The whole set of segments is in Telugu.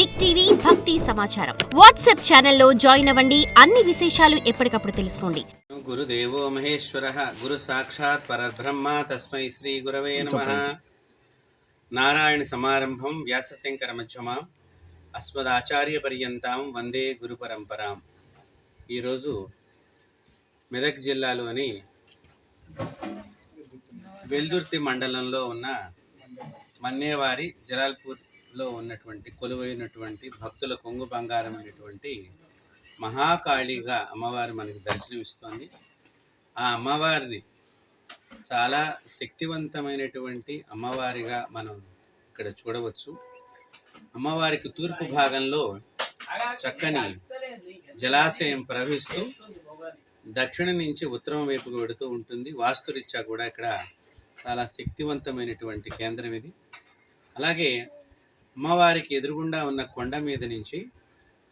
బిగ్ టీవీ భక్తి సమాచారం వాట్సాప్ ఛానల్లో జాయిన్ అవ్వండి. అన్ని విశేషాలు ఎప్పటికప్పుడు తెలుసుకోండి. గురుదేవో మహేశ్వరః గురు సాక్షాత్ పరబ్రహ్మ తస్మై శ్రీ గురవే నమః. నారాయణ సమారంభం వ్యాస శంకర మధ్యమాం అస్మదాచార్య పర్యంతం వందే గురు పరంపరాం. ఈరోజు మెదక్ జిల్లాలోని వెల్దుర్తి మండలంలో ఉన్న మన్నేవారి జలాల్పూర్లో ఉన్నటువంటి కొలువైనటువంటి భక్తుల కొంగు బంగారమైనటువంటి మహాకాళిగా అమ్మవారు మనకి దర్శనమిస్తోంది. ఆ అమ్మవారిని చాలా శక్తివంతమైనటువంటి అమ్మవారిగా మనం ఇక్కడ చూడవచ్చు. అమ్మవారికి తూర్పు భాగంలో చక్కని జలాశయం ప్రవహిస్తూ దక్షిణం నుంచి ఉత్తరం వైపుకు వెడుతూ ఉంటుంది. వాస్తురీత్యా కూడా ఇక్కడ చాలా శక్తివంతమైనటువంటి కేంద్రం ఇది. అలాగే అమ్మవారికి ఎదురుగుండా ఉన్న కొండ మీద నుంచి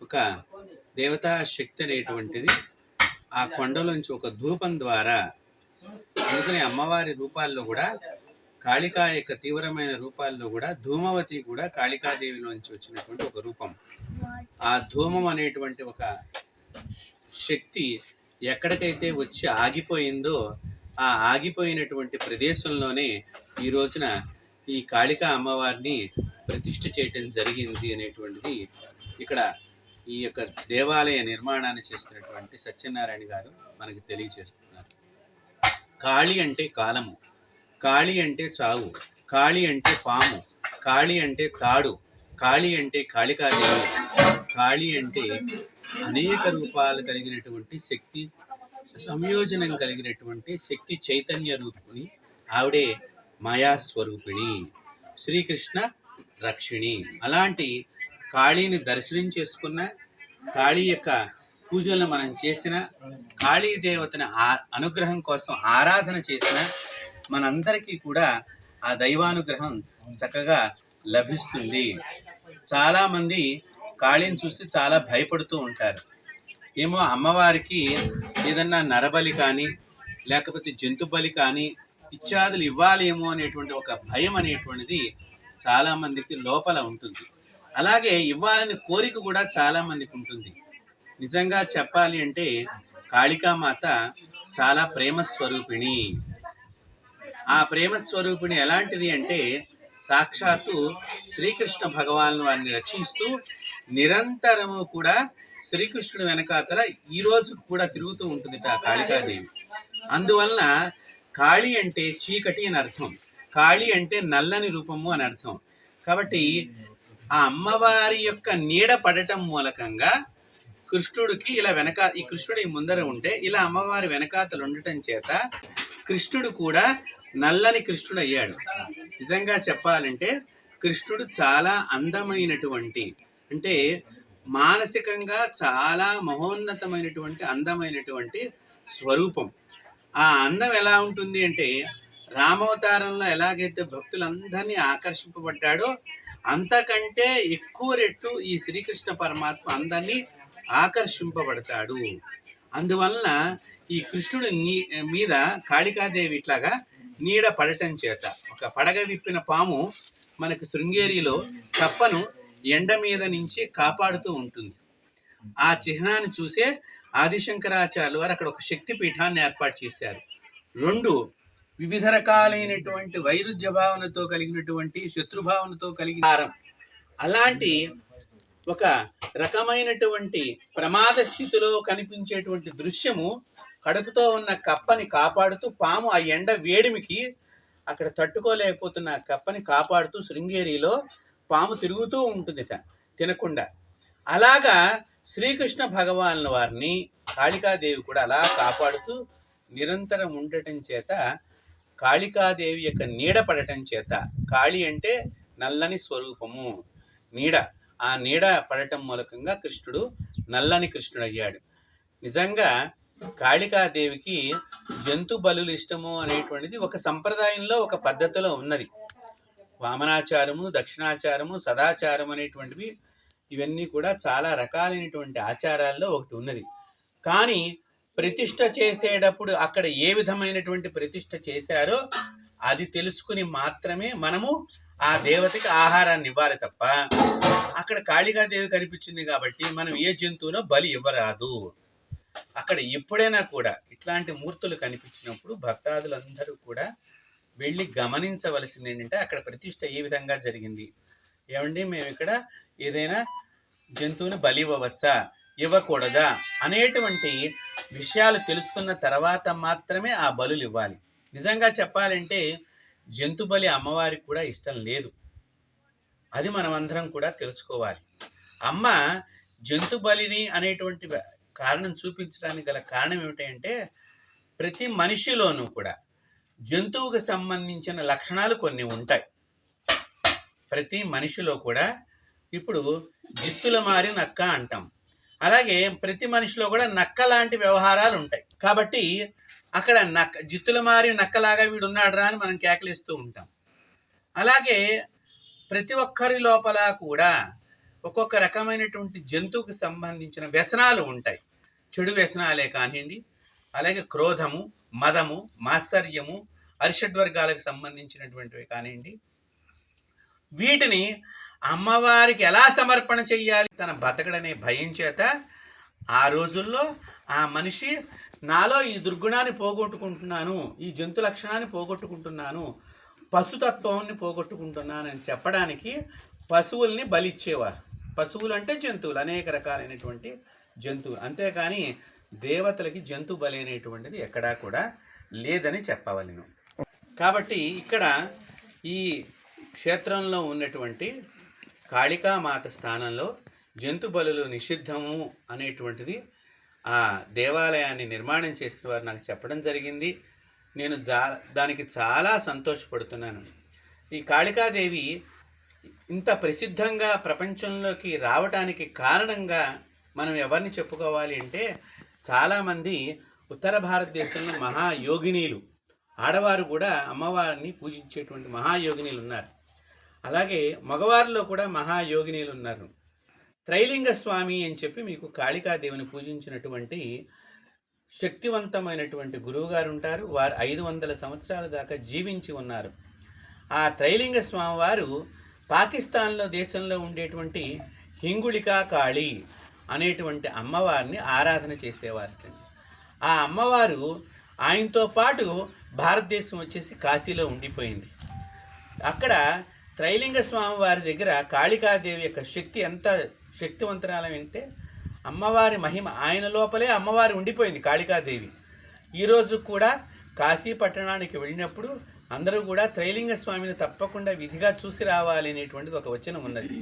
ఒక దేవతా శక్తి అనేటువంటిది ఆ కొండలోంచి ఒక ధూపం ద్వారా, అందుకని అమ్మవారి రూపాల్లో కూడా కాళికా యొక్క తీవ్రమైన రూపాల్లో కూడా ధూమవతి కూడా కాళికాదేవిలోంచి వచ్చినటువంటి ఒక రూపం. ఆ ధూమం అనేటువంటి ఒక శక్తి ఎక్కడికైతే వచ్చి ఆగిపోయిందో ఆ ఆగిపోయినటువంటి ప్రదేశంలోనే ఈ రోజున ఈ కాళికా అమ్మవారిని ప్రతిష్ఠ చేయటం జరిగింది అనేటువంటిది ఇక్కడ ఈ యొక్క దేవాలయ నిర్మాణాన్ని చేస్తున్నటువంటి సత్యనారాయణ గారు మనకి తెలియజేస్తున్నారు. కాళి అంటే కాలము, కాళి అంటే చావు, కాళి అంటే పాము, కాళి అంటే తాడు, కాళి అంటే కాళికాదేవి, కాళి అంటే అనేక రూపాలు కలిగినటువంటి శక్తి సంయోజనం కలిగినటువంటి శక్తి చైతన్య రూపిణి. ఆవిడే మాయాస్వరూపిణి, శ్రీకృష్ణ రక్షిణి. అలాంటి కాళీని దర్శనం చేసుకున్న, కాళీ యొక్క పూజలను మనం చేసిన, కాళీ దేవతని అనుగ్రహం కోసం ఆరాధన చేసిన మనందరికీ కూడా ఆ దైవానుగ్రహం చక్కగా లభిస్తుంది. చాలామంది కాళీని చూసి చాలా భయపడుతూ ఉంటారు. ఏమో అమ్మవారికి ఏదన్నా నరబలి కానీ లేకపోతే జంతు బలి కానీ ఇత్యాదులు ఇవ్వాలేమో అనేటువంటి ఒక భయం అనేటువంటిది చాలామందికి లోపల ఉంటుంది. అలాగే ఇవ్వాలని కోరిక కూడా చాలామందికి ఉంటుంది. నిజంగా చెప్పాలి అంటే కాళికామాత చాలా ప్రేమస్వరూపిణి. ఆ ప్రేమస్వరూపిణి ఎలాంటిది అంటే సాక్షాత్తు శ్రీకృష్ణ భగవాను వారిని రక్షిస్తూ నిరంతరము కూడా శ్రీకృష్ణుడు వెనకాతల ఈరోజు కూడా తిరుగుతూ ఉంటుంది ఆ కాళికాదేవి. అందువలన కాళి అంటే చీకటి అని అర్థం, కాళి అంటే నల్లని రూపము అని అర్థం. కాబట్టి ఆ అమ్మవారి యొక్క నీడ పడటం మూలకంగా కృష్ణుడికి ఇలా ఈ కృష్ణుడి ముందర ఉంటే ఇలా అమ్మవారి వెనకాతలు ఉండటం చేత కృష్ణుడు కూడా నల్లని కృష్ణుడు అయ్యాడు. నిజంగా చెప్పాలంటే కృష్ణుడు చాలా అందమైనటువంటి, అంటే మానసికంగా చాలా మహోన్నతమైనటువంటి అందమైనటువంటి స్వరూపం. ఆ అందం ఎలా ఉంటుంది అంటే రామావతారంలో ఎలాగైతే భక్తులందరినీ ఆకర్షింపబడ్డాడో అంతకంటే ఎక్కువ రెట్లు ఈ శ్రీకృష్ణ పరమాత్మ అందరినీ ఆకర్షింపబడతాడు. అందువలన ఈ కృష్ణుడి మీద కాళికాదేవి ఇట్లాగా నీడ పడటం చేత ఒక పడగ విప్పిన పాము మనకి శృంగేరిలో కప్పను ఎండ మీద నుంచి కాపాడుతూ ఉంటుంది. ఆ చిహ్నాన్ని చూసే ఆదిశంకరాచార్యులు వారు అక్కడ ఒక శక్తి పీఠాన్ని ఏర్పాటు చేశారు. రెండు వివిధ రకాలైనటువంటి వైరుధ్య భావనతో కలిగినటువంటి శత్రుభావనతో కలిగిన అలాంటి ఒక రకమైనటువంటి ప్రమాద స్థితిలో కనిపించేటువంటి దృశ్యము కడుపుతో ఉన్న కప్పని కాపాడుతూ పాము ఆ ఎండ వేడిమికి అక్కడ తట్టుకోలేకపోతున్న కప్పని కాపాడుతూ శృంగేరిలో పాము తిరుగుతూ ఉంటుంది తినకుండా. అలాగా శ్రీకృష్ణ భగవానుల వారిని కాళికాదేవి కూడా అలా కాపాడుతూ నిరంతరం ఉండటం చేత కాళికాదేవి యొక్క నీడ పడటం చేత, కాళి అంటే నల్లని స్వరూపము, నీడ, ఆ నీడ పడటం మూలకంగా కృష్ణుడు నల్లని కృష్ణుడు అయ్యాడు. నిజంగా కాళికాదేవికి జంతు బలులు ఇష్టము అనేటువంటిది ఒక సంప్రదాయంలో ఒక పద్ధతిలో ఉన్నది. వామనాచారము, దక్షిణాచారము, సదాచారం అనేటువంటివి ఇవన్నీ కూడా చాలా రకాలైనటువంటి ఆచారాల్లో ఒకటి ఉన్నది. కానీ ప్రతిష్ఠ చేసేటప్పుడు అక్కడ ఏ విధమైనటువంటి ప్రతిష్ఠ చేశారో అది తెలుసుకుని మాత్రమే మనము ఆ దేవతకి ఆహారాన్ని ఇవ్వాలి తప్ప అక్కడ కాళికాదేవి కనిపించింది కాబట్టి మనం ఏ జంతువునో బలి ఇవ్వరాదు. అక్కడ ఎప్పుడైనా కూడా ఇట్లాంటి మూర్తులు కనిపించినప్పుడు భక్తాదులందరూ కూడా వెళ్ళి గమనించవలసింది ఏంటంటే అక్కడ ప్రతిష్ఠ ఏ విధంగా జరిగింది, ఏమండి మేము ఇక్కడ ఏదైనా జంతువుని బలి ఇవ్వవచ్చా ఇవ్వకూడదా అనేటువంటి విషయాలు తెలుసుకున్న తర్వాత మాత్రమే ఆ బలులు ఇవ్వాలి. నిజంగా చెప్పాలంటే జంతు బలి అమ్మవారికి కూడా ఇష్టం లేదు. అది మనమందరం కూడా తెలుసుకోవాలి. అమ్మ జంతు బలిని అనేటువంటి కారణం చూపించడానికి గల కారణం ఏమిటంటే ప్రతి మనిషిలోనూ కూడా జంతువుకు సంబంధించిన లక్షణాలు కొన్ని ఉంటాయి. ప్రతి మనిషిలో కూడా ఇప్పుడు జిత్తుల మారి నక్క అంటాం, అలాగే ప్రతి మనిషిలో కూడా నక్క లాంటి వ్యవహారాలు ఉంటాయి. కాబట్టి అక్కడ జిత్తుల మారి నక్కలాగా వీడు ఉన్నాడురా అని మనం కేకలిస్తూ ఉంటాం. అలాగే ప్రతి ఒక్కరి లోపల కూడా ఒక్కొక్క రకమైనటువంటి జంతువుకు సంబంధించిన వ్యసనాలు ఉంటాయి. చెడు వ్యసనాలే కానివ్వండి, అలాగే క్రోధము, మదము, మాత్సర్యము, అరిషడ్వర్గాలకు సంబంధించినటువంటివి కానివ్వండి, వీటిని అమ్మవారికి ఎలా సమర్పణ చెయ్యాలి, తన బతకడనే భయం చేత ఆ రోజుల్లో ఆ మనిషి నాలో ఈ దుర్గుణాన్ని పోగొట్టుకుంటున్నాను, ఈ జంతు లక్షణాన్ని పోగొట్టుకుంటున్నాను, పశుతత్వాన్ని పోగొట్టుకుంటున్నానని చెప్పడానికి పశువుల్ని బలిచ్చేవారు. పశువులు అంటే జంతువులు, అనేక రకాలైనటువంటి జంతువులు. అంతేకాని దేవతలకి జంతు బలి అనేటువంటిది ఎక్కడా కూడా లేదని చెప్పవలను. కాబట్టి ఇక్కడ ఈ క్షేత్రంలో ఉన్నటువంటి కాళికామాత స్థానంలో జంతు బలులు నిషిద్ధము అనేటువంటిది ఆ దేవాలయాన్ని నిర్మాణం చేసిన వారు నాకు చెప్పడం జరిగింది. నేను దానికి చాలా సంతోషపడుతున్నాను. ఈ కాళికాదేవి ఇంత ప్రసిద్ధంగా ప్రపంచంలోకి రావటానికి కారణంగా మనం ఎవరిని చెప్పుకోవాలి అంటే చాలామంది ఉత్తర భారతదేశంలో మహాయోగినీలు, ఆడవారు కూడా అమ్మవారిని పూజించేటువంటి మహాయోగినీలు ఉన్నారు. అలాగే మగవారిలో కూడా మహాయోగినీలు ఉన్నారు. త్రైలింగ స్వామి అని చెప్పి మీకు కాళికాదేవిని పూజించినటువంటి శక్తివంతమైనటువంటి గురువుగారు ఉంటారు. వారు 500 సంవత్సరాల దాకా జీవించి ఉన్నారు. ఆ త్రైలింగ స్వామి వారు పాకిస్తాన్లో దేశంలో ఉండేటువంటి హింగుళికా కాళి అనేటువంటి అమ్మవారిని ఆరాధన చేసేవారు. ఆ అమ్మవారు ఆయనతో పాటు భారతదేశం వచ్చేసి కాశీలో ఉండిపోయింది. అక్కడ త్రైలింగ స్వామి వారి దగ్గర కాళికాదేవి యొక్క శక్తి ఎంత శక్తివంతరాలంటే అమ్మవారి మహిమ ఆయన లోపలే అమ్మవారి ఉండిపోయింది కాళికాదేవి. ఈరోజు కూడా కాశీ పట్టణానికి వెళ్ళినప్పుడు అందరూ కూడా త్రైలింగ స్వామిని తప్పకుండా విధిగా చూసి రావాలి అనేటువంటిది ఒక వచనం ఉన్నది.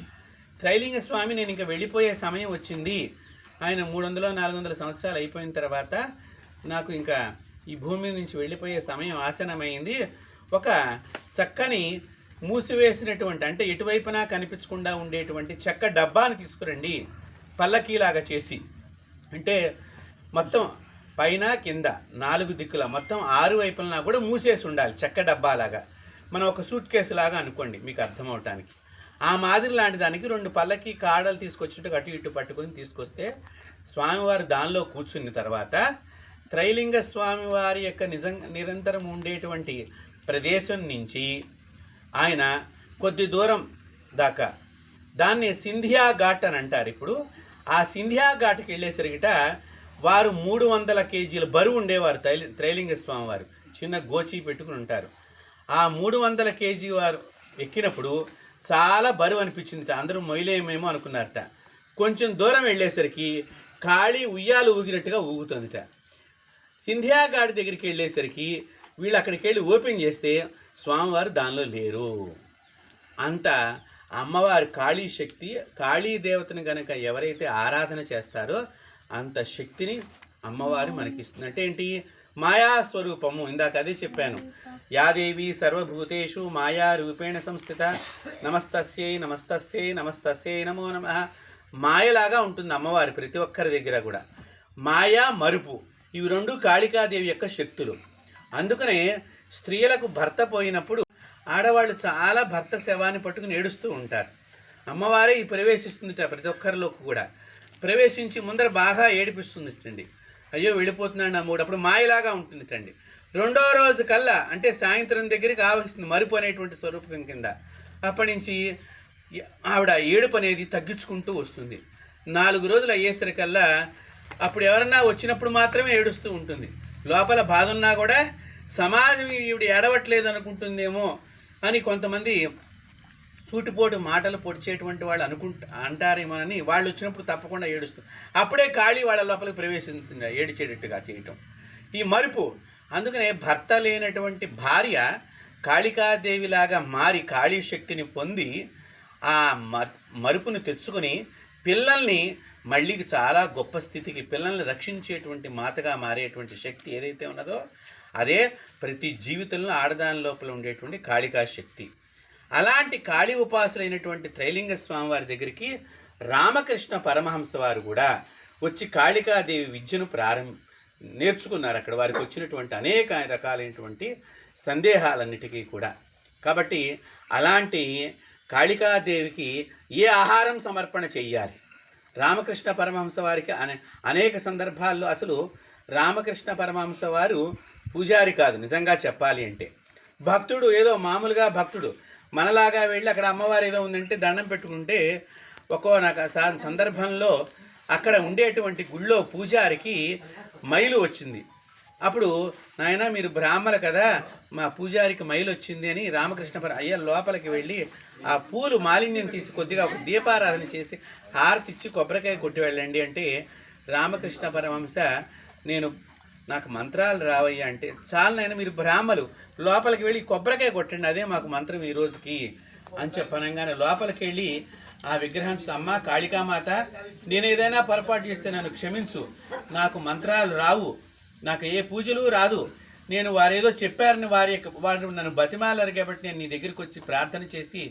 త్రైలింగ స్వామి నేను ఇంకా వెళ్ళిపోయే సమయం వచ్చింది, ఆయన 300-400 సంవత్సరాలు అయిపోయిన తర్వాత నాకు ఇంకా ఈ భూమి నుంచి వెళ్ళిపోయే సమయం ఆసనమైంది, ఒక చక్కని మూసివేసినటువంటి అంటే ఎటువైపునా కనిపించకుండా ఉండేటువంటి చెక్క డబ్బాని తీసుకురండి, పల్లకీలాగా చేసి, అంటే మొత్తం పైన కింద 4 దిక్కుల మొత్తం 6 వైపులనా కూడా మూసేసి ఉండాలి, చెక్క డబ్బాలాగా. మనం ఒక సూట్ కేసు లాగా అనుకోండి మీకు అర్థమవటానికి. ఆ మాదిరి లాంటి దానికి 2 పల్లకి కాడలు తీసుకొచ్చినట్టు అటు ఇటు పట్టుకొని తీసుకొస్తే స్వామివారు దానిలో కూర్చున్న తర్వాత త్రైలింగ స్వామివారి యొక్క నిరంతరం ఉండేటువంటి ప్రదేశం నుంచి ఆయన కొద్ది దూరం దాకా దాన్ని సింధియా ఘాట్ అని అంటారు. ఇప్పుడు ఆ సింధియా ఘాట్కి వెళ్ళేసరిగిట వారు 300 కేజీల బరువు ఉండేవారు. త్రైలింగ స్వామి వారు చిన్న గోచి పెట్టుకుని ఉంటారు. ఆ 300 కేజీ వారు ఎక్కినప్పుడు చాలా బరువు అనిపించింది. అందరూ మొయిలేమేమో అనుకున్నారట. కొంచెం దూరం వెళ్ళేసరికి ఖాళీ ఉయ్యాలు ఊగినట్టుగా ఊగుతుందిట. సింధియా ఘాట్ దగ్గరికి వెళ్ళేసరికి వీళ్ళు అక్కడికి వెళ్ళి ఓపెన్ చేస్తే స్వామివారు దానిలో లేరు. అంత అమ్మవారి కాళీ శక్తి, కాళీ దేవతను కనుక ఎవరైతే ఆరాధన చేస్తారో అంత శక్తిని అమ్మవారు మనకిస్తుంది. అంటే ఏంటి? మాయాస్వరూపము. ఇందాక అదే చెప్పాను, యాదేవి సర్వభూతేషు మాయా రూపేణ సంస్థిత నమస్తస్యై నమస్తస్యై నమస్తస్యై నమో నమః. మాయలాగా ఉంటుంది అమ్మవారి ప్రతి ఒక్కరి దగ్గర కూడా. మాయా, మరుపు, ఇవి 2 కాళికాదేవి యొక్క శక్తులు. అందుకనే స్త్రీలకు భర్త పోయినప్పుడు ఆడవాళ్ళు చాలా భర్త శవాన్ని పట్టుకుని ఏడుస్తూ ఉంటారు. అమ్మవారే ఈ ప్రవేశిస్తుందిట ప్రతి ఒక్కరిలోకి కూడా. ప్రవేశించి ముందర బాగా ఏడిపిస్తుందిటండి. అయ్యో వెళ్ళిపోతున్నాడు నా మూడు. అప్పుడు మాయలాగా ఉంటుందిటండి. 2వ రోజు కల్లా అంటే సాయంత్రం దగ్గరికి ఆవహిస్తుంది మరుపు అనేటువంటి స్వరూపం కింద. ఆ అప్పటి నుంచి ఆవిడ ఏడుపు అనేది తగ్గించుకుంటూ వస్తుంది. 4 రోజులు అయ్యేసరికల్లా అప్పుడు ఎవరన్నా వచ్చినప్పుడు మాత్రమే ఏడుస్తూ ఉంటుంది. లోపల బాధ ఉన్నా కూడా సమాజం ఈవిడ ఏడవట్లేదు అనుకుంటుందేమో అని కొంతమంది సూటిపోటు మాటలు పొడిచేటువంటి వాళ్ళు అంటారేమోనని వాళ్ళు వచ్చినప్పుడు తప్పకుండా ఏడుస్తుంది. అప్పుడే కాళీ వాళ్ళ లోపలికి ప్రవేశిస్తుంది ఏడిచేటట్టుగా చేయటం ఈ మరుపు. అందుకనే భర్త లేనటువంటి భార్య కాళికాదేవిలాగా మారి కాళీ శక్తిని పొంది ఆ మరుపును తెచ్చుకొని పిల్లల్ని మళ్ళీ చాలా గొప్ప స్థితికి పిల్లల్ని రక్షించేటువంటి మాతగా మారేటువంటి శక్తి ఏదైతే ఉన్నదో అదే ప్రతి జీవితంలో ఆడదాని లోపల ఉండేటువంటి కాళికా శక్తి. అలాంటి కాళీ ఉపాసులైనటువంటి త్రైలింగ స్వామివారి దగ్గరికి రామకృష్ణ పరమహంస వారు కూడా వచ్చి కాళికాదేవి విద్యను నేర్చుకున్నారు. అక్కడ వారికి వచ్చినటువంటి అనేక రకాలైనటువంటి సందేహాలన్నిటికీ కూడా. కాబట్టి అలాంటి కాళికాదేవికి ఏ ఆహారం సమర్పణ చెయ్యాలి? రామకృష్ణ పరమహంస వారికి అనేక సందర్భాల్లో అసలు రామకృష్ణ పరమహంస వారు పూజారి కాదు. నిజంగా చెప్పాలి అంటే భక్తుడు, ఏదో మామూలుగా భక్తుడు మనలాగా వెళ్ళి అక్కడ అమ్మవారు ఏదో ఉందంటే దండం పెట్టుకుంటే నాకు సందర్భంలో అక్కడ ఉండేటువంటి గుళ్ళో పూజారికి మైలు వచ్చింది. అప్పుడు నాయన మీరు బ్రాహ్మలు కదా, మా పూజారికి మైలు వచ్చింది అని రామకృష్ణ అయ్య లోపలికి వెళ్ళి ఆ పూలు మాలిన్యం తీసి కొద్దిగా ఒక దీపారాధన చేసి హారతి ఇచ్చి కొబ్బరికాయ కొట్టి వెళ్ళండి అంటే రామకృష్ణ పరమహంస నాకు మంత్రాలు రావయ్యా అంటే చాలు నాయన మీరు బ్రాహ్మలు లోపలికి వెళ్ళి కొబ్బరికాయ కొట్టండి, అదే మాకు మంత్రం ఈ రోజుకి అని చెప్పనంగానే లోపలికి వెళ్ళి ఆ విగ్రహం అమ్మ కాళికామాత నేను ఏదైనా పొరపాటు చేస్తే నన్ను క్షమించు, నాకు మంత్రాలు రావు, నాకు ఏ పూజలు రాదు, నేను వారేదో చెప్పారని వారు నన్ను బతిమాలారు కాబట్టి నేను నీ దగ్గరికి వచ్చి ప్రార్థన చేసి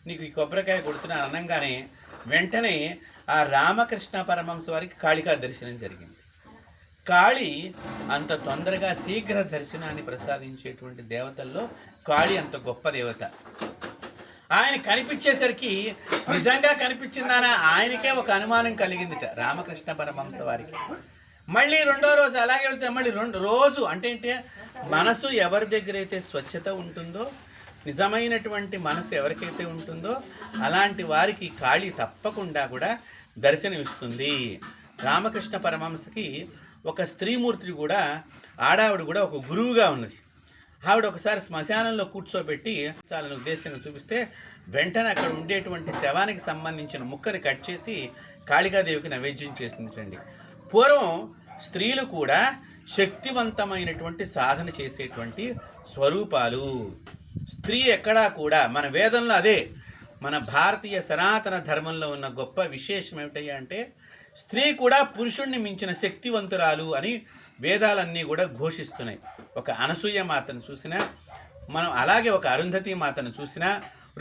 నీకు ఈ కొబ్బరికాయ కొడుతున్నాను అనగానే వెంటనే ఆ రామకృష్ణ పరమహంస వారికి కాళికా దర్శనం జరిగింది. కాళి అంత తొందరగా శీఘ్ర దర్శనాన్ని ప్రసాదించేటువంటి దేవతల్లో కాళి అంత గొప్ప దేవత. ఆయన కనిపించేసరికి నిజంగా కనిపించిందానా ఆయనకే ఒక అనుమానం కలిగిందిట రామకృష్ణ పరమహంస వారికి. మళ్ళీ రెండో రోజు అలాగే వెళ్తే మళ్ళీ రోజు అంటే మనసు ఎవరి దగ్గర అయితే స్వచ్ఛత ఉంటుందో, నిజమైనటువంటి మనసు ఎవరికైతే ఉంటుందో అలాంటి వారికి కాళి తప్పకుండా కూడా దర్శనమిస్తుంది. రామకృష్ణ పరమహంసకి ఒక స్త్రీమూర్తి కూడా ఆడావిడ కూడా ఒక గురువుగా ఉన్నది. ఆవిడ ఒకసారి శ్మశానంలో కూర్చోబెట్టి చాలా ఉద్దేశంగా చూపిస్తే వెంటనే అక్కడ ఉండేటువంటి శవానికి సంబంధించిన ముక్కని కట్ చేసి కాళికాదేవికి నైవేద్యం చేసింది. పూర్వం స్త్రీలు కూడా శక్తివంతమైనటువంటి సాధన చేసేటువంటి స్వరూపాలు. స్త్రీ ఎక్కడా కూడా మన వేదంలో అదే మన భారతీయ సనాతన ధర్మంలో ఉన్న గొప్ప విశేషం ఏమిటయ్యా అంటే స్త్రీ కూడా పురుషుణ్ణి మించిన శక్తివంతురాలు అని వేదాలన్నీ కూడా ఘోషిస్తున్నాయి. ఒక అనసూయ మాతను చూసినా మనం, అలాగే ఒక అరుంధతి మాతను చూసినా,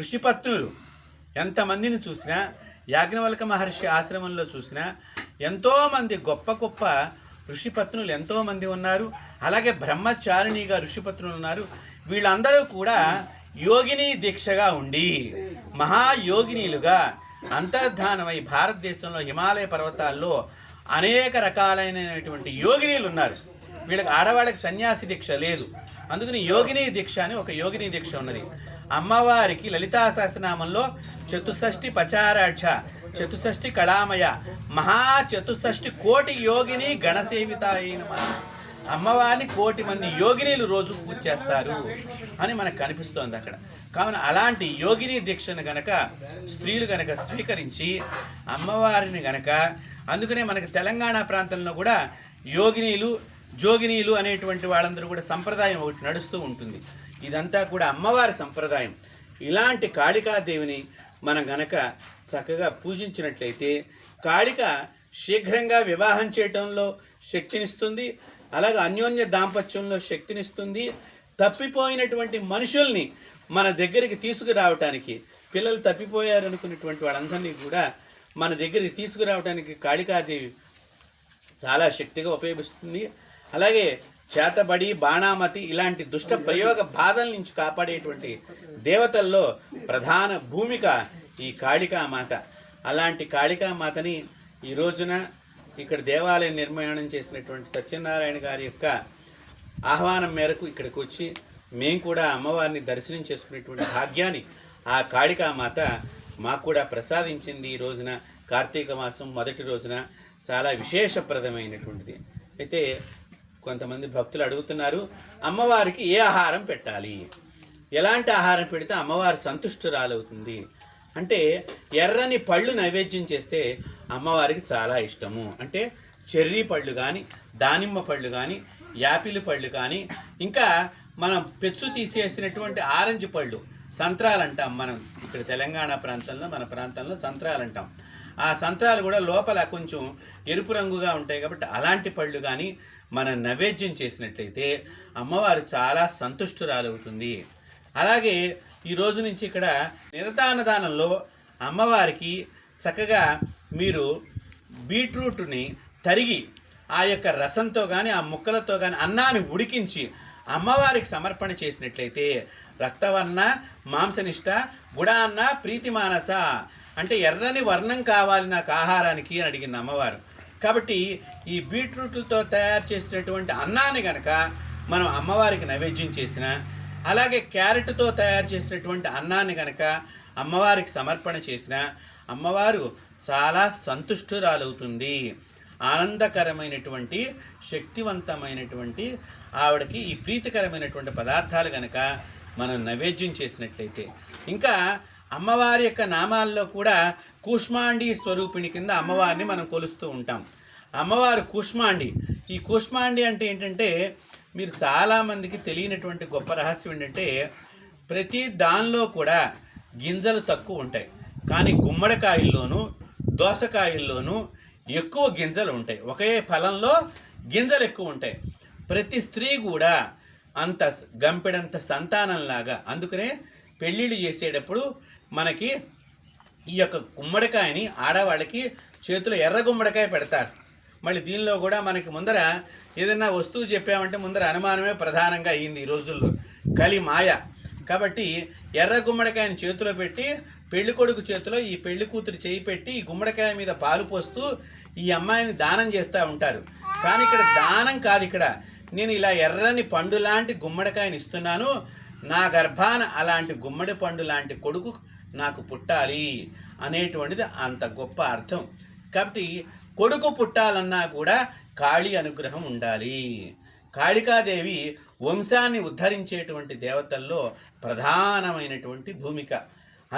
ఋషిపత్నులు ఎంతమందిని చూసినా, యాజ్ఞవల్క మహర్షి ఆశ్రమంలో చూసినా ఎంతోమంది గొప్ప గొప్ప ఋషిపత్నులు ఎంతోమంది ఉన్నారు. అలాగే బ్రహ్మచారిణిగా ఋషిపత్నులు ఉన్నారు. వీళ్ళందరూ కూడా యోగిని దీక్షగా ఉండి మహాయోగినీలుగా అంతర్ధానమై భారతదేశంలో హిమాలయ పర్వతాల్లో అనేక రకాలైనటువంటి యోగినీలు ఉన్నారు. వీళ్ళకి ఆడవాళ్ళకి సన్యాసి దీక్ష లేదు. అందుకని యోగిని దీక్ష అని ఒక యోగిని దీక్ష ఉన్నది. అమ్మవారికి లలితా సహస్రనామంలో చతుషష్ఠి పచారాక్ష, చతుషష్ఠి కళామయ, మహాచతుషష్ఠి కోటి యోగిని గణసేవిత అయిన అమ్మవారిని 1,000,000 మంది యోగినీలు రోజు పూజ చేస్తారు అని మనకు కనిపిస్తోంది అక్కడ. కావున అలాంటి యోగిని దీక్షను గనక స్త్రీలు గనక స్వీకరించి అమ్మవారిని గనక, అందుకనే మనకి తెలంగాణ ప్రాంతంలో కూడా యోగినీలు జోగినీలు అనేటువంటి వాళ్ళందరూ కూడా సంప్రదాయం ఒకటి నడుస్తూ ఉంటుంది. ఇదంతా కూడా అమ్మవారి సంప్రదాయం. ఇలాంటి కాళికాదేవిని మనం గనక చక్కగా పూజించినట్లయితే కాళిక శీఘ్రంగా వివాహం చేయటంలో శక్తినిస్తుంది, అలాగే అన్యోన్య దాంపత్యంలో శక్తినిస్తుంది. తప్పిపోయినటువంటి మనుషుల్ని మన దగ్గరికి తీసుకురావటానికి, పిల్లలు తప్పిపోయారనుకున్నటువంటి వాళ్ళందరినీ కూడా మన దగ్గరికి తీసుకురావడానికి కాళికాదేవి చాలా శక్తిగా ఉపయోగిస్తుంది. అలాగే చేతబడి, బాణామతి ఇలాంటి దుష్ట ప్రయోగ బాధల నుంచి కాపాడేటువంటి దేవతల్లో ప్రధాన భూమిక ఈ కాళికామాత. అలాంటి కాళికామాతని ఈ రోజున ఇక్కడ దేవాలయం నిర్మాణం చేసినటువంటి సత్యనారాయణ గారి యొక్క ఆహ్వానం మేరకు ఇక్కడికి వచ్చి మేము కూడా అమ్మవారిని దర్శనం చేసుకునేటువంటి భాగ్యాన్ని ఆ కాళికామాత మాకు కూడా ప్రసాదించింది. ఈ రోజున కార్తీక మాసం మొదటి రోజున చాలా విశేషప్రదమైనటువంటిది. అయితే కొంతమంది భక్తులు అడుగుతున్నారు, అమ్మవారికి ఏ ఆహారం పెట్టాలి, ఎలాంటి ఆహారం పెడితే అమ్మవారు సంతుష్టురాలవుతుంది అంటే, ఎర్రని పళ్ళు నైవేద్యం చేస్తే అమ్మవారికి చాలా ఇష్టము. అంటే చెర్రీ పళ్ళు కానీ, దానిమ్మ పళ్ళు కానీ, యాపిల్ పళ్ళు కానీ, ఇంకా మనం పెచ్చు తీసేసినటువంటి ఆరెంజ్ పళ్ళు, సంత్రాలు అంటాం మనం ఇక్కడ తెలంగాణ ప్రాంతంలో, మన ప్రాంతంలో సంత్రాలు అంటాం. ఆ సంత్రాలు కూడా లోపల కొంచెం ఎరుపు రంగుగా ఉంటాయి కాబట్టి అలాంటి పళ్ళు కానీ మనం నైవేద్యం చేసినట్లయితే అమ్మవారు చాలా సంతుష్టురాలవుతుంది. అలాగే ఈ రోజు నుంచి ఇక్కడ నిరతానదానంలో అమ్మవారికి చక్కగా మీరు బీట్రూట్ని తరిగి ఆ యొక్క రసంతో కానీ ఆ ముక్కలతో కానీ అన్నాన్ని ఉడికించి అమ్మవారికి సమర్పణ చేసినట్లయితే రక్తవర్ణ మాంసనిష్ట గుడాన్న ప్రీతి మానస అంటే ఎర్రని వర్ణం కావాలి నాకు ఆహారానికి అని అడిగింది అమ్మవారు. కాబట్టి ఈ బీట్రూట్లతో తయారు చేసినటువంటి అన్నాన్ని కనుక మనం అమ్మవారికి నైవేద్యం చేసిన, అలాగే క్యారెట్తో తయారు చేసినటువంటి అన్నాన్ని కనుక అమ్మవారికి సమర్పణ చేసిన అమ్మవారు చాలా సంతుష్టురాలవుతుంది. ఆనందకరమైనటువంటి శక్తివంతమైనటువంటి ఆవిడకి ఈ ప్రీతికరమైనటువంటి పదార్థాలు కనుక మనం నైవేద్యం చేసినట్లయితే, ఇంకా అమ్మవారి యొక్క నామాల్లో కూడా కూష్మాండి స్వరూపిణి కింద అమ్మవారిని మనం కొలుస్తూ ఉంటాం. అమ్మవారు కూష్మాండి. ఈ కూష్మాండి అంటే ఏంటంటే, మీరు చాలామందికి తెలియనటువంటి గొప్ప రహస్యం ఏంటంటే, ప్రతి దానిలో కూడా గింజలు తక్కువ ఉంటాయి, కానీ గుమ్మడికాయల్లోనూ దోసకాయల్లోనూ ఎక్కువ గింజలు ఉంటాయి. ఒకే ఫలంలో గింజలు ఎక్కువ ఉంటాయి. ప్రతి స్త్రీ కూడా అంత గంపెడంత సంతానంలాగా. అందుకనే పెళ్ళిళ్ళు చేసేటప్పుడు మనకి ఈ యొక్క గుమ్మడికాయని ఆడవాళ్ళకి చేతిలో ఎర్ర గుమ్మడికాయ పెడతారు. మళ్ళీ దీనిలో కూడా మనకి ముందర ఏదైనా వస్తువు చెప్పామంటే ముందర అనుమానమే ప్రధానంగా అయ్యింది ఈ రోజుల్లో, కలి మాయ. కాబట్టి ఎర్ర గుమ్మడికాయని చేతిలో పెట్టి పెళ్లి కొడుకు చేతిలో ఈ పెళ్లి కూతురు చేయి పెట్టి ఈ గుమ్మడికాయ మీద పాలు పోస్తూ ఈ అమ్మాయిని దానం చేస్తూ ఉంటారు. కానీ ఇక్కడ దానం కాదు, ఇక్కడ నేను ఇలా ఎర్రని పండు లాంటి గుమ్మడికాయని ఇస్తున్నాను, నా గర్భాన అలాంటి గుమ్మడి పండు లాంటి కొడుకు నాకు పుట్టాలి అనేటువంటిది అంత గొప్ప అర్థం. కాబట్టి కొడుకు పుట్టాలన్నా కూడా కాళీ అనుగ్రహం ఉండాలి. కాళికాదేవి వంశాన్ని ఉద్ధరించేటువంటి దేవతల్లో ప్రధానమైనటువంటి భూమిక.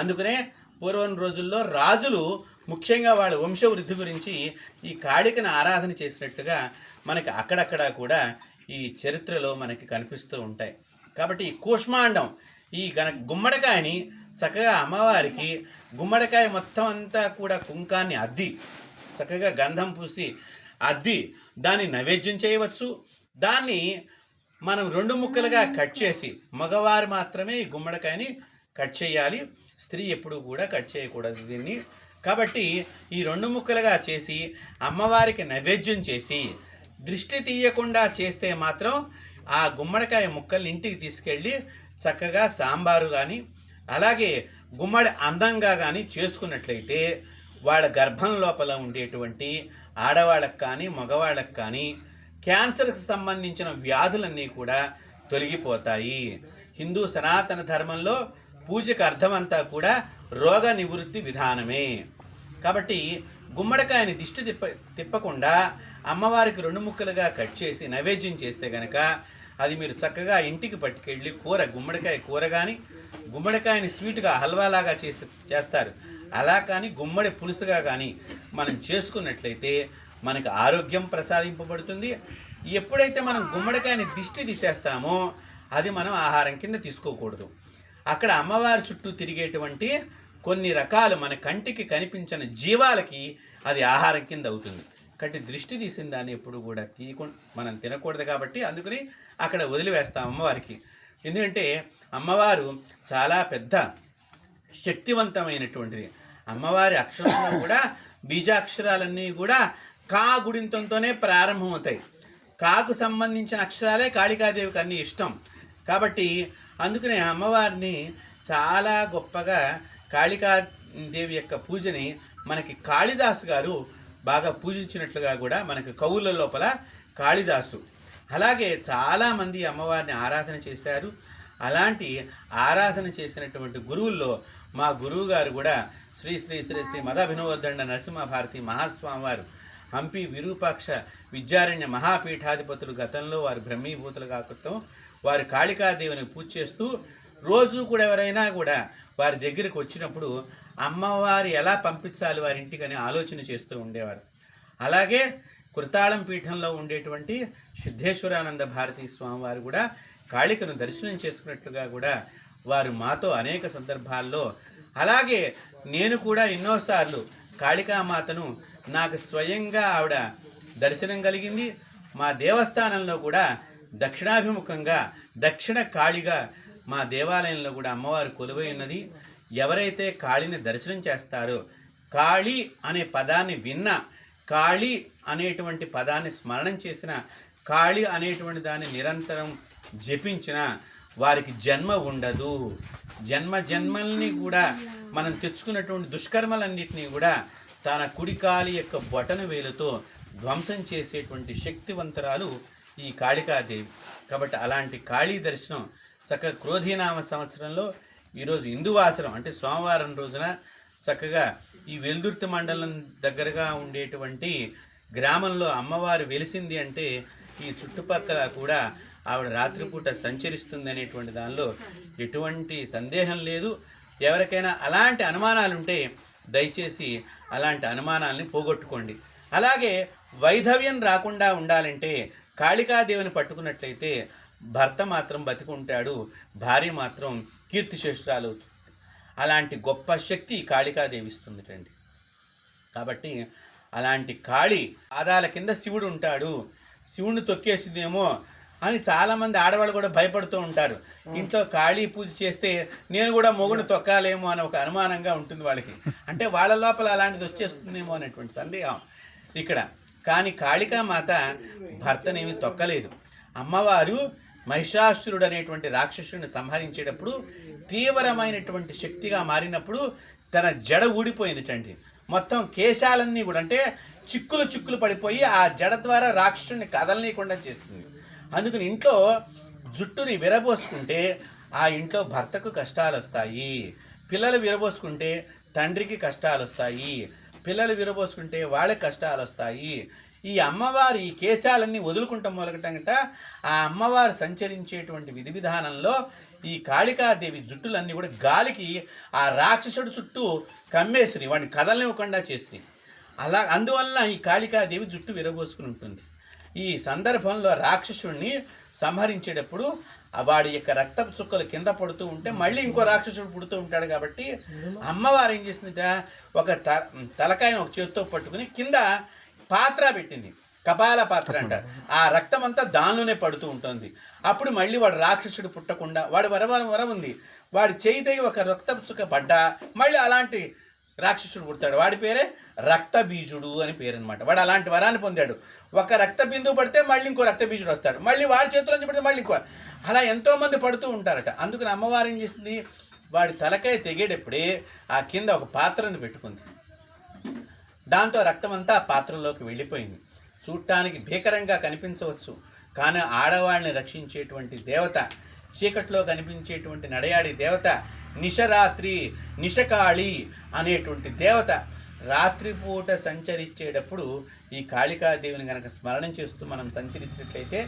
అందుకనే పూర్వం రోజుల్లో రాజులు ముఖ్యంగా వాళ్ళ వంశవృద్ధి గురించి ఈ కాళికను ఆరాధన చేసినట్టుగా మనకి అక్కడక్కడ కూడా ఈ చరిత్రలో మనకి కనిపిస్తూ ఉంటాయి. కాబట్టి ఈ కూష్మాండం, ఈ గుమ్మడికాయని చక్కగా అమ్మవారికి గుమ్మడికాయ మొత్తం అంతా కూడా కుంకాన్ని అద్ది చక్కగా గంధం పూసి అద్ది దాన్ని నైవేద్యం చేయవచ్చు. దాన్ని మనం 2 ముక్కలుగా కట్ చేసి, మగవారు మాత్రమే ఈ గుమ్మడికాయని కట్ చేయాలి, స్త్రీ ఎప్పుడు కూడా కట్ చేయకూడదు దీన్ని. కాబట్టి ఈ 2 ముక్కలుగా చేసి అమ్మవారికి నైవేద్యం చేసి దృష్టి తీయకుండా చేస్తే మాత్రం ఆ గుమ్మడికాయ ముక్కల్ని ఇంటికి తీసుకెళ్ళి చక్కగా సాంబారు కానీ అలాగే గుమ్మడి అందంగా కానీ చేసుకున్నట్లయితే వాళ్ళ గర్భం లోపల ఉండేటువంటి ఆడవాళ్ళకు కానీ మగవాళ్ళకు కానీ క్యాన్సర్కి సంబంధించిన వ్యాధులన్నీ కూడా తొలగిపోతాయి. హిందూ సనాతన ధర్మంలో పూజకు అర్థమంతా కూడా రోగ నివృత్తి విధానమే. కాబట్టి గుమ్మడికాయని దిష్టి తిప్పకుండా అమ్మవారికి 2 ముక్కలుగా కట్ చేసి నైవేద్యం చేస్తే కనుక అది మీరు చక్కగా ఇంటికి పట్టుకెళ్ళి కూర, గుమ్మడికాయ కూర కానీ, గుమ్మడికాయని స్వీట్గా హల్వాలాగా చేస్తారు, అలా కానీ గుమ్మడి పులుసుగా కానీ మనం చేసుకున్నట్లయితే మనకు ఆరోగ్యం ప్రసాదింపబడుతుంది. ఎప్పుడైతే మనం గుమ్మడికాయని దిష్టి తీసేస్తామో అది మనం ఆహారం కింద తీసుకోకూడదు. అక్కడ అమ్మవారి చుట్టూ తిరిగేటువంటి కొన్ని రకాలు మన కంటికి కనిపించిన జీవాలకి అది ఆహారం కింద అవుతుంది. కాబట్టి దృష్టి తీసిన దాన్ని ఎప్పుడు కూడా మనం తినకూడదు. కాబట్టి అందుకని అక్కడ వదిలివేస్తాం అమ్మవారికి. ఎందుకంటే అమ్మవారు చాలా పెద్ద శక్తివంతమైనటువంటిది. అమ్మవారి అక్షరంలో కూడా బీజాక్షరాలన్నీ కూడా కా గుడింతంతోనే ప్రారంభమవుతాయి. కాకు సంబంధించిన అక్షరాలే కాళికాదేవికి అన్నీ ఇష్టం. కాబట్టి అందుకనే అమ్మవారిని చాలా గొప్పగా కాళికాదేవి యొక్క పూజని మనకి కాళిదాసు గారు బాగా పూజించినట్లుగా కూడా మనకి కవుల లోపల కాళిదాసు. అలాగే చాలామంది అమ్మవారిని ఆరాధన చేశారు. అలాంటి ఆరాధన చేసినటువంటి గురువుల్లో మా గురువు గారు కూడా శ్రీ శ్రీ శ్రీ శ్రీ మదభినవోద్దండ నరసింహభారతి మహాస్వామి వారు హంపి విరూపాక్ష విద్యారణ్య మహాపీఠాధిపతులు గతంలో వారు బ్రహ్మీభూతులు కాకృతం వారు కాళికాదేవిని పూజ చేస్తూ రోజు కూడా ఎవరైనా కూడా వారి దగ్గరికి వచ్చినప్పుడు అమ్మవారు ఎలా పంపించాలి వారి ఇంటికని ఆలోచన చేస్తూ ఉండేవారు. అలాగే కృతాళం పీఠంలో ఉండేటువంటి సిద్ధేశ్వరానంద భారతీ స్వామి వారు కూడా కాళికను దర్శనం చేసుకున్నట్లుగా కూడా వారు మాతో అనేక సందర్భాల్లో, అలాగే నేను కూడా ఎన్నోసార్లు కాళికామాతను నాకు స్వయంగా ఆవిడ దర్శనం కలిగింది. మా దేవస్థానంలో కూడా దక్షిణాభిముఖంగా దక్షిణ కాళిగా మా దేవాలయంలో కూడా అమ్మవారు కొలువై ఉన్నది. ఎవరైతే కాళిని దర్శనం చేస్తారో, కాళి అనే పదాన్ని విన్న, కాళి అనేటువంటి పదాన్ని స్మరణం చేసిన, కాళి అనేటువంటి దాన్ని నిరంతరం జపించిన వారికి జన్మ ఉండదు. జన్మల్ని కూడా మనం తెచ్చుకున్నటువంటి దుష్కర్మలన్నింటినీ కూడా తన కుడికాలి యొక్క బొటన వేలుతో ధ్వంసం చేసేటువంటి శక్తివంతరాలు ఈ కాళికాదేవి. కాబట్టి అలాంటి కాళీ దర్శనం చక్కగా క్రోధీనామ సంవత్సరంలో ఈరోజు ఇందువాసరం అంటే సోమవారం రోజున చక్కగా ఈ వెల్దుర్తి మండలం దగ్గరగా ఉండేటువంటి గ్రామంలో అమ్మవారు వెలిసింది అంటే ఈ చుట్టుపక్కల కూడా ఆవిడ రాత్రిపూట సంచరిస్తుంది అనేటువంటి దానిలో ఎటువంటి సందేహం లేదు. ఎవరికైనా అలాంటి అనుమానాలు ఉంటే దయచేసి అలాంటి అనుమానాలని పోగొట్టుకోండి. అలాగే వైధవ్యం రాకుండా ఉండాలంటే కాళికాదేవిని పట్టుకున్నట్లయితే భర్త మాత్రం బతికుంటాడు, భార్య మాత్రం కీర్తిశేషురాలు. అలాంటి గొప్ప శక్తి కాళికాదేవి ఇస్తుందిటండి. కాబట్టి అలాంటి కాళి పాదాల కింద శివుడు ఉంటాడు, శివుడిని తొక్కేసిందేమో అని చాలామంది ఆడవాళ్ళు కూడా భయపడుతూ ఉంటారు. ఇంట్లో కాళీ పూజ చేస్తే నేను కూడా మొగుడు తొక్కాలేమో అని ఒక అనుమానంగా ఉంటుంది వాళ్ళకి. అంటే వాళ్ళ లోపల అలాంటిది వచ్చేస్తుందేమో అనేటువంటి సందేహం ఇక్కడ. కానీ కాళికామాత భర్తనేమి తొక్కలేదు. అమ్మవారు మహిషాసురుడు అనేటువంటి రాక్షసుడిని సంహరించేటప్పుడు తీవ్రమైనటువంటి శక్తిగా మారినప్పుడు తన జడ ఊడిపోయిందిటండి. మొత్తం కేశాలన్నీ కూడా అంటే చిక్కులు పడిపోయి ఆ జడ ద్వారా రాక్షసుడిని కదలనీయకుండా చేస్తుంది. అందుకని ఇంట్లో జుట్టుని విరబోసుకుంటే ఆ ఇంట్లో భర్తకు కష్టాలు వస్తాయి, పిల్లలు విరబోసుకుంటే తండ్రికి కష్టాలు వస్తాయి, పిల్లలు విరబోసుకుంటే వాళ్ళకి కష్టాలు వస్తాయి. ఈ అమ్మవారు ఈ కేశాలన్నీ వదులుకుంటాం మొదలగటంట ఆ అమ్మవారు సంచరించేటువంటి విధి విధానంలో ఈ కాళికాదేవి జుట్టులన్నీ కూడా గాలికి ఆ రాక్షసుడు చుట్టూ కమ్మేసిని, వాడిని కదలనివ్వకుండా చేసినాయి. అందువలన ఈ కాళికాదేవి జుట్టు విరబోసుకుని ఉంటుంది. ఈ సందర్భంలో రాక్షసుడిని సంహరించేటప్పుడు వాడి యొక్క రక్తపు చుక్కలు కింద పడుతూ ఉంటే మళ్ళీ ఇంకో రాక్షసుడు పుడుతూ ఉంటాడు. కాబట్టి అమ్మవారు ఏం చేసిందిట, ఒక తలకాయను ఒక చేతితో పట్టుకుని కింద పాత్ర పెట్టింది, కపాల పాత్ర అంట. ఆ రక్తం అంతా దానిలోనే పడుతూ ఉంటుంది. అప్పుడు మళ్ళీ వాడు రాక్షసుడు పుట్టకుండా వాడు వరం ఉంది, వాడి చేయి తెగి ఒక రక్తపు చుక్క పడ్డా మళ్ళీ అలాంటి రాక్షసుడు పుడతాడు. వాడి పేరే రక్తబీజుడు అని పేరు అనమాట. వాడు అలాంటి వరాన్ని పొందాడు. ఒక రక్త బిందువు పడితే మళ్ళీ ఇంకో రక్తబీజుడు వస్తాడు, మళ్ళీ వాడి చేతిలోంచి పడితే మళ్ళీ ఇంకో, అలా ఎంతోమంది పడుతూ ఉంటారట. అందుకని అమ్మవారు ఏం చేసింది, వాడి తలకాయ తెగేటప్పుడే ఆ కింద ఒక పాత్రను పెట్టుకుంది. దాంతో రక్తం అంతా ఆ పాత్రలోకి వెళ్ళిపోయింది. చూడటానికి భీకరంగా కనిపించవచ్చు, కానీ ఆడవాళ్ళని రక్షించేటువంటి దేవత, చీకట్లో కనిపించేటువంటి నడయాడి దేవత, నిశరాత్రి నిశకాళి అనేటువంటి దేవత రాత్రిపూట సంచరించేటప్పుడు ఈ కాళికాదేవిని కనుక స్మరణం చేస్తూ మనం సంచరించినట్లయితే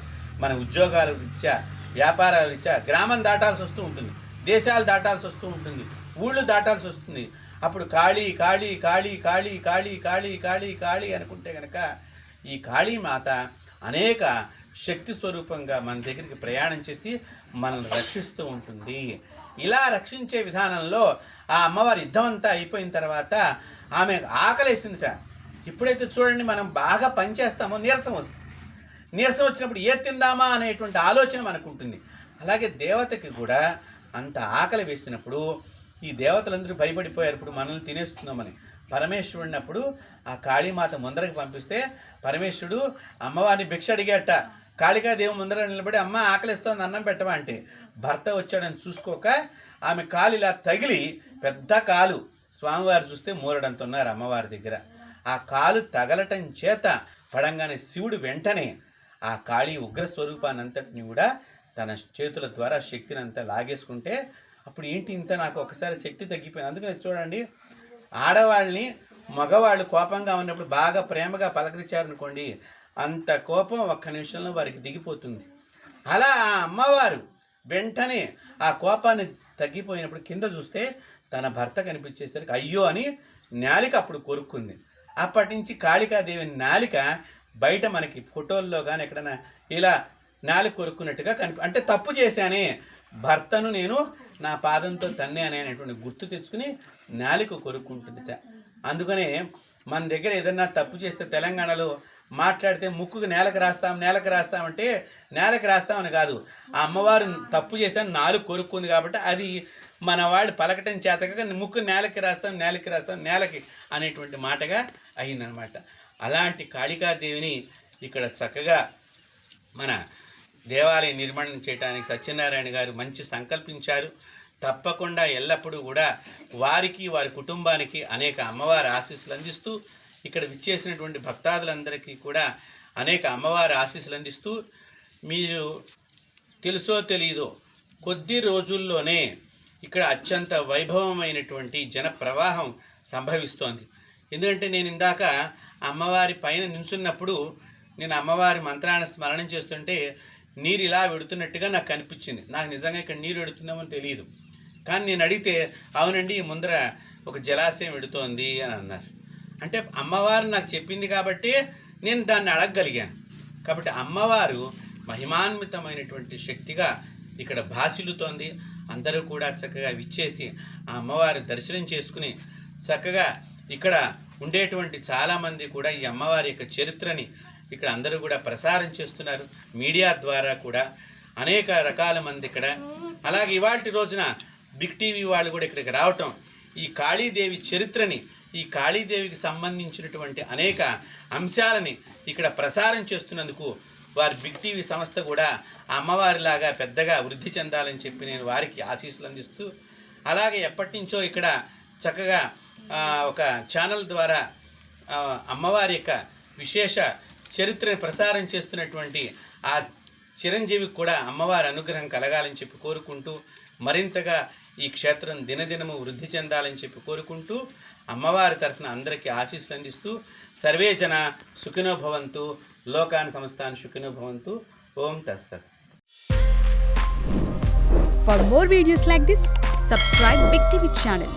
మన ఉద్యోగాల రీత్యా, వ్యాపారాల రీత్యా గ్రామం దాటాల్సి వస్తూ ఉంటుంది, దేశాలు దాటాల్సి వస్తూ ఉంటుంది, ఊళ్ళు దాటాల్సి వస్తుంది. అప్పుడు కాళీ కాళీ కాళీ కాళీ కాళీ కాళీ కాళీ కాళీ అనుకుంటే కనుక ఈ కాళీమాత అనేక శక్తి స్వరూపంగా మన దగ్గరికి ప్రయాణం చేసి మనల్ని రక్షిస్తూ ఉంటుంది. ఇలా రక్షించే విధానంలో ఆ అమ్మవారి యుద్ధం అంతా అయిపోయిన తర్వాత ఆమె ఆకలేసిందిట. ఇప్పుడైతే చూడండి మనం బాగా పనిచేస్తామో నీరసం వస్తుంది, నీరసం వచ్చినప్పుడు ఏ తిందామా అనేటువంటి ఆలోచన మనకు ఉంటుంది. అలాగే దేవతకి కూడా అంత ఆకలి వేసినప్పుడు ఈ దేవతలందరూ భయపడిపోయారు, ఇప్పుడు మనల్ని తినేస్తున్నామని. పరమేశ్వరుడిని అప్పుడు ఆ కాళీమాత ముందరకు పంపిస్తే పరమేశ్వరుడు అమ్మవారిని భిక్ష అడిగాట. కాళికాదేవి ముందర నిలబడి అమ్మ ఆకలిస్తోంది అన్నం పెట్టవా అంటే భర్త వచ్చాడని చూసుకోక ఆమె కాలు ఇలా తగిలి, పెద్ద కాలు స్వామివారు చూస్తే మూరడంత ఉన్నారు అమ్మవారి దగ్గర. ఆ కాలు తగలటం చేత పడంగానే శివుడు వెంటనే ఆ కాళీ ఉగ్రస్వరూపాన్ని అంతటిని కూడా తన చేతుల ద్వారా శక్తిని అంతా లాగేసుకుంటే అప్పుడు ఏంటి ఇంత నాకు ఒకసారి శక్తి తగ్గిపోయింది. అందుకని చూడండి, ఆడవాళ్ళని మగవాళ్ళు కోపంగా ఉన్నప్పుడు బాగా ప్రేమగా పలకరించారనుకోండి, అంత కోపం ఒక్క నిమిషంలో వారికి దిగిపోతుంది. అలా ఆ అమ్మవారు వెంటనే ఆ కోపాన్ని తగ్గిపోయినప్పుడు కింద చూస్తే తన భర్త కనిపించేసరికి అయ్యో అని నాలిక అప్పుడు కొరుక్కుంది. అప్పటి నుంచి కాళికాదేవి నాలిక బయట మనకి ఫోటోల్లో కానీ ఎక్కడైనా ఇలా నాలిక కొరుక్కున్నట్టుగా అంటే తప్పు చేశానే, భర్తను నేను నా పాదంతో తన్నానే అనేటువంటి గుర్తు తెచ్చుకుని నాలిక కొరుక్కుంటుంది. అందుకనే మన దగ్గర ఏదన్నా తప్పు చేస్తే తెలంగాణలో మాట్లాడితే ముక్కుకు నేలకు రాస్తామంటే నేలకు రాస్తామని కాదు, ఆ అమ్మవారు తప్పు చేస్తాను నాలుగు కొరుక్కుంది కాబట్టి అది మన వాళ్ళు పలకటం చేతగా ముక్కు నేలకి రాస్తాం నేలకి అనేటువంటి మాటగా అయిందనమాట. అలాంటి కాళికాదేవిని ఇక్కడ చక్కగా మన దేవాలయ నిర్మాణం చేయడానికి సత్యనారాయణ గారు మంచి సంకల్పించారు. తప్పకుండా ఎల్లప్పుడూ కూడా వారికి వారి కుటుంబానికి అనేక అమ్మవారి ఆశీస్సులు అందిస్తూ ఇక్కడ విచ్చేసినటువంటి భక్తాదులందరికీ కూడా అనేక అమ్మవారి ఆశీస్సులు అందిస్తూ మీరు తెలుసో తెలీదో కొద్ది రోజుల్లోనే ఇక్కడ అత్యంత వైభవమైనటువంటి జన ప్రవాహం సంభవిస్తోంది. ఎందుకంటే నేను ఇందాక అమ్మవారి పైన నిల్చున్నప్పుడు నేను అమ్మవారి మంత్రాన్ని స్మరణం చేస్తుంటే నీరు ఇలా వెడుతున్నట్టుగా నాకు కనిపించింది. నాకు నిజంగా ఇక్కడ నీరు వెడుతుందేమో తెలియదు, కానీ నేను అడిగితే అవునండి ముందర ఒక జలాశయం వెడుతోంది అని అన్నారు. అంటే అమ్మవారు నాకు చెప్పింది కాబట్టి నేను దాన్ని అడగగలిగాను. కాబట్టి అమ్మవారు మహిమాన్వితమైనటువంటి శక్తిగా ఇక్కడ భాసిల్లుతోంది. అందరూ కూడా చక్కగా విచ్చేసి ఆ అమ్మవారి దర్శనం చేసుకుని చక్కగా ఇక్కడ ఉండేటువంటి చాలామంది కూడా ఈ అమ్మవారి యొక్క చరిత్రని ఇక్కడ అందరూ కూడా ప్రసారం చేస్తున్నారు. మీడియా ద్వారా కూడా అనేక రకాల మంది ఇక్కడ, అలాగే ఇవాల్టి రోజున బిగ్ టీవీ వాళ్ళు కూడా ఇక్కడికి రావటం, ఈ కాళీదేవి చరిత్రని, ఈ కాళీదేవికి సంబంధించినటువంటి అనేక అంశాలని ఇక్కడ ప్రసారం చేస్తున్నందుకు వారి బిగ్ టీవీ సంస్థ కూడా అమ్మవారిలాగా పెద్దగా వృద్ధి చెందాలని చెప్పి నేను వారికి ఆశీస్సులు అందిస్తూ, అలాగే ఎప్పటి నుంచో ఇక్కడ చక్కగా ఒక ఛానల్ ద్వారా అమ్మవారి యొక్క విశేష చరిత్రని ప్రసారం చేస్తున్నటువంటి ఆ చిరంజీవికి కూడా అమ్మవారి అనుగ్రహం కలగాలని చెప్పి కోరుకుంటూ, మరింతగా ఈ క్షేత్రం దినదినము వృద్ధి చెందాలని చెప్పి కోరుకుంటూ అమ్మవారి తరఫున అందరికీ ఆశీస్సులు అందిస్తూ సర్వే జన సుఖినో భవంతు, లోకాన్ సమస్తాన్ సుఖినో భవంతు. ఓం తత్సత్. For more videos like this, subscribe Big TV channel.